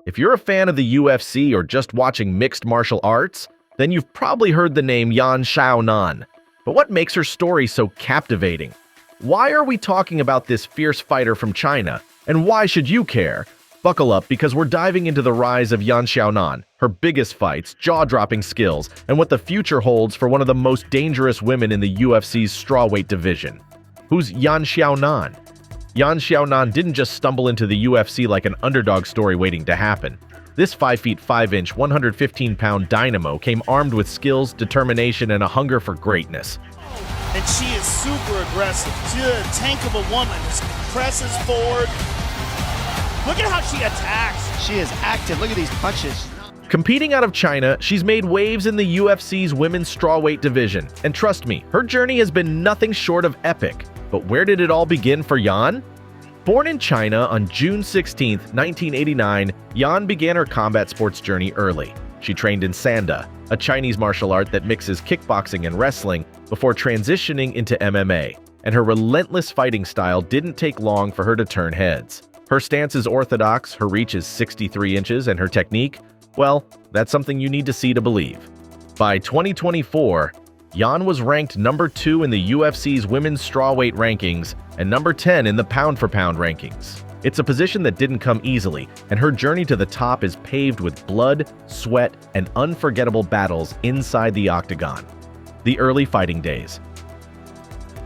If you're a fan of the UFC or just watching mixed martial arts, then you've probably heard the name Yan Xianonan. But what makes her story so captivating? Why are we talking about this fierce fighter from China? And why should you care? Buckle up, because we're diving into the rise of Yan Xianonan, her biggest fights, jaw-dropping skills, and what the future holds for one of the most dangerous women in the UFC's strawweight division. Who's Yan Xianonan? Yan Xianonan didn't just stumble into the UFC like an underdog story waiting to happen. This 5 feet 5 inch, 115-pound dynamo came armed with skills, determination, and a hunger for greatness. And she is super aggressive. She's a tank of a woman. Just presses forward. Look at how she attacks. She is active. Look at these punches. Competing out of China, she's made waves in the UFC's women's strawweight division. And trust me, her journey has been nothing short of epic. But where did it all begin for Yan? Born in China on June 16, 1989, Yan began her combat sports journey early. She trained in Sanda, a Chinese martial art that mixes kickboxing and wrestling, before transitioning into MMA. And her relentless fighting style didn't take long for her to turn heads. Her stance is orthodox, her reach is 63 inches, and her technique, well, that's something you need to see to believe. By 2024, Yan was ranked number 2 in the UFC's women's strawweight rankings and number 10 in the pound-for-pound rankings. It's a position that didn't come easily, and her journey to the top is paved with blood, sweat, and unforgettable battles inside the octagon. The early fighting days.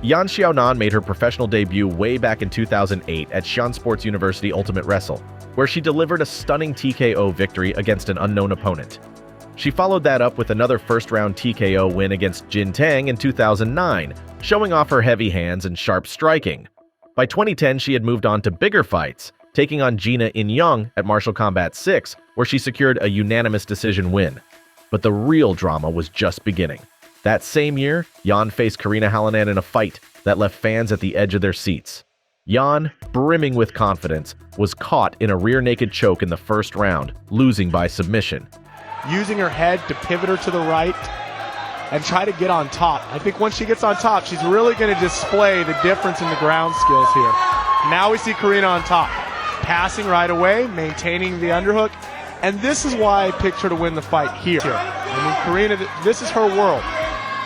Yan Xiaonan made her professional debut way back in 2008 at Xi'an Sports University Ultimate Wrestle, where she delivered a stunning TKO victory against an unknown opponent. She followed that up with another first-round TKO win against Jin Tang in 2009, showing off her heavy hands and sharp striking. By 2010, she had moved on to bigger fights, taking on Gina In-Young at Martial Combat 6, where she secured a unanimous decision win. But the real drama was just beginning. That same year, Yan faced Karina Hallinan in a fight that left fans at the edge of their seats. Yan, brimming with confidence, was caught in a rear-naked choke in the first round, losing by submission. Using her head to pivot her to the right and try to get on top. I think once she gets on top, she's really going to display the difference in the ground skills here. Now we see Karina on top, passing right away, maintaining the underhook, and this is why I picked her to win the fight here. I mean, Karina, this is her world.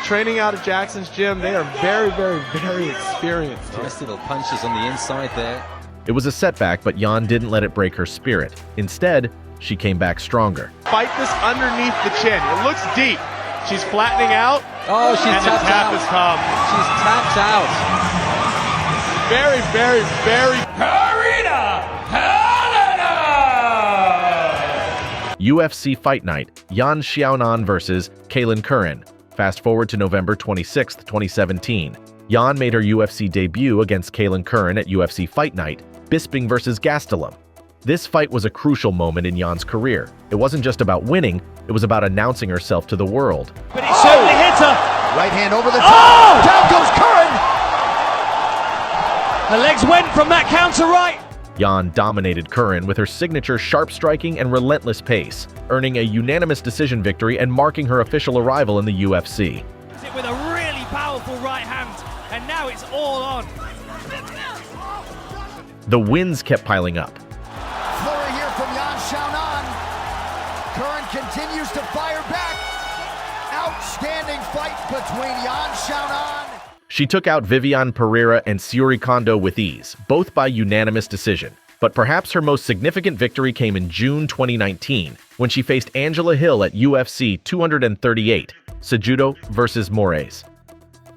Training out of Jackson's gym, they are very, very, very experienced. Nice little punches on the inside there. It was a setback, but Yan didn't let it break her spirit. Instead, she came back stronger. Fight this underneath the chin. It looks deep. She's flattening out. Oh, she's and tapped the tap out. has come. She's tapped out. Very, very, very. Karina Hallinan! UFC Fight Night, Yan Xiaonan versus Kailin Curran. Fast forward to November 26, 2017. Yan made her UFC debut against Kailin Curran at UFC Fight Night, Bisping versus Gastelum. This fight was a crucial moment in Yan's career. It wasn't just about winning, it was about announcing herself to the world. But he certainly hit her. Right hand over the top. Down goes Curran. Her legs went from that counter right. Yan dominated Curran with her signature sharp striking and relentless pace, earning a unanimous decision victory and marking her official arrival in the UFC. With a really powerful right hand, and now it's all on. The wins kept piling up. Flurry here from Yan Xiaonan. Curran continues to fire back. Outstanding fight between Yan Xiaonan. She took out Viviane Pereira and Syuri Kondo with ease, both by unanimous decision. But perhaps her most significant victory came in June 2019, when she faced Angela Hill at UFC 238, Cejudo versus Moraes.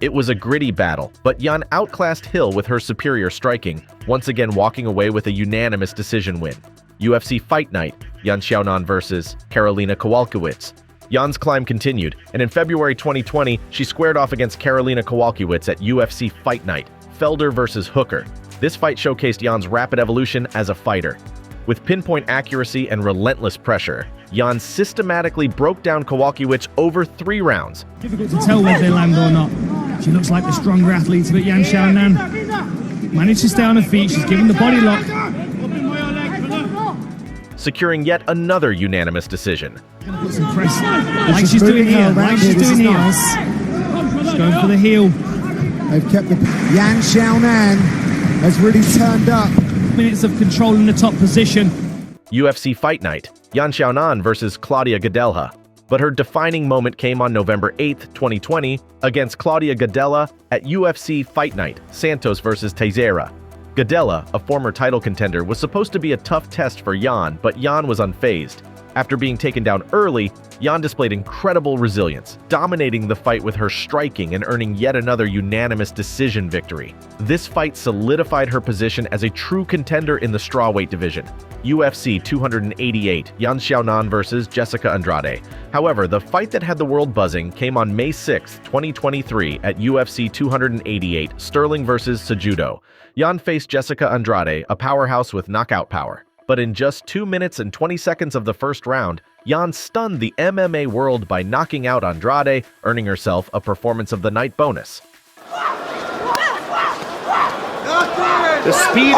It was a gritty battle, but Yan outclassed Hill with her superior striking, once again walking away with a unanimous decision win. UFC Fight Night, Yan Xiaonan versus Karolina Kowalkiewicz. Yan's climb continued, and in February 2020, she squared off against Karolina Kowalkiewicz at UFC Fight Night, Felder versus Hooker. This fight showcased Yan's rapid evolution as a fighter. With pinpoint accuracy and relentless pressure, Yan systematically broke down Kowalkiewicz over 3 rounds. Difficult to tell whether they land or not. She looks like the stronger athlete, but Yan Xiaonan managed to stay on her feet. She's given the body lock. Securing yet another unanimous decision. Put some press, like she's doing here, like she's doing here. She's going for the heel. They've kept the... Yan Xiaonan has really turned up. Minutes of control in the top position. UFC Fight Night, Yan Xiaonan versus Claudia Gadelha. But her defining moment came on November 8, 2020, against Claudia Gadelha at UFC Fight Night, Santos versus Teixeira. Gadelha, a former title contender, was supposed to be a tough test for Yan, but Yan was unfazed. After being taken down early, Yan displayed incredible resilience, dominating the fight with her striking and earning yet another unanimous decision victory. This fight solidified her position as a true contender in the strawweight division. UFC 288, Yan Xiaonan versus Jessica Andrade. However, the fight that had the world buzzing came on May 6, 2023 at UFC 288, Sterling versus Cejudo. Yan faced Jessica Andrade, a powerhouse with knockout power. But in just 2 minutes and 20 seconds of the first round, Yan stunned the MMA world by knocking out Andrade, earning herself a Performance of the Night bonus. The speed.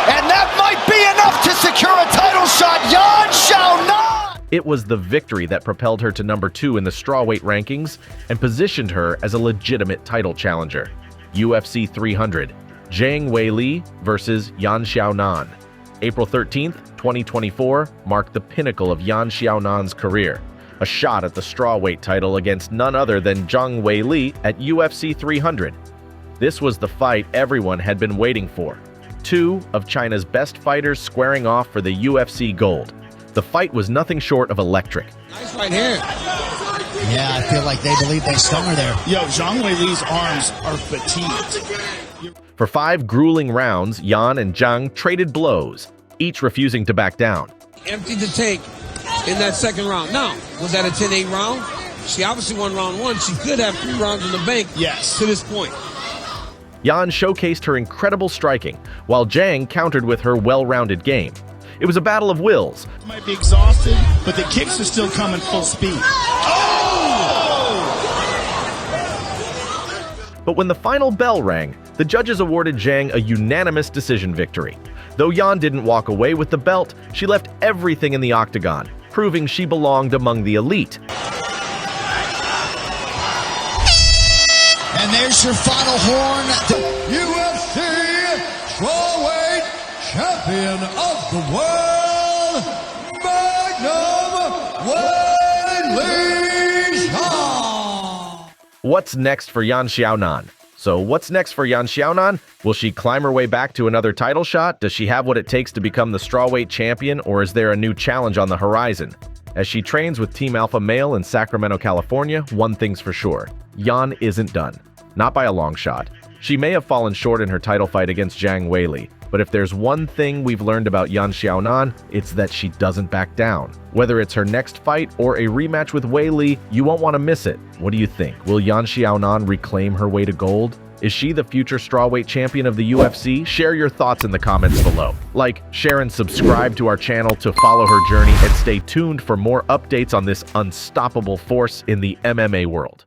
And that might be enough to secure a title shot. Yan Xiaonan! It was the victory that propelled her to number 2 in the strawweight rankings and positioned her as a legitimate title challenger. UFC 300, Zhang Weili versus Yan Xiaonan. April 13th, 2024 marked the pinnacle of Yan Xiaonan's career. A shot at the strawweight title against none other than Zhang Weili at UFC 300. This was the fight everyone had been waiting for. 2 of China's best fighters squaring off for the UFC gold. The fight was nothing short of electric. Nice right here. Yeah, I feel like they believe they stung her there. Yo, Zhang Weili's arms are fatigued. For 5 grueling rounds, Yan and Zhang traded blows, each refusing to back down. Emptied the tank in that second round. Now, was that a 10-8 round? She obviously won round 1. She could have 3 rounds in the bank to this point. Yan showcased her incredible striking, while Zhang countered with her well-rounded game. It was a battle of wills. Might be exhausted, but the kicks are still coming full speed. But when the final bell rang, the judges awarded Zhang a unanimous decision victory. Though Yan didn't walk away with the belt, she left everything in the octagon, proving she belonged among the elite. And there's your final horn. UFC strawweight champion of the world, Magnum Weili Zhang. What's next for Yan Xiaonan? So what's next for Yan Xiaonan? Will she climb her way back to another title shot? Does she have what it takes to become the strawweight champion, or is there a new challenge on the horizon? As she trains with Team Alpha Male in Sacramento, California, one thing's for sure. Yan isn't done. Not by a long shot. She may have fallen short in her title fight against Zhang Weili, but if there's one thing we've learned about Yan Xiaonan, it's that she doesn't back down. Whether it's her next fight or a rematch with Weili, you won't want to miss it. What do you think? Will Yan Xiaonan reclaim her way to gold? Is she the future strawweight champion of the UFC? Share your thoughts in the comments below. Like, share, and subscribe to our channel to follow her journey, and stay tuned for more updates on this unstoppable force in the MMA world.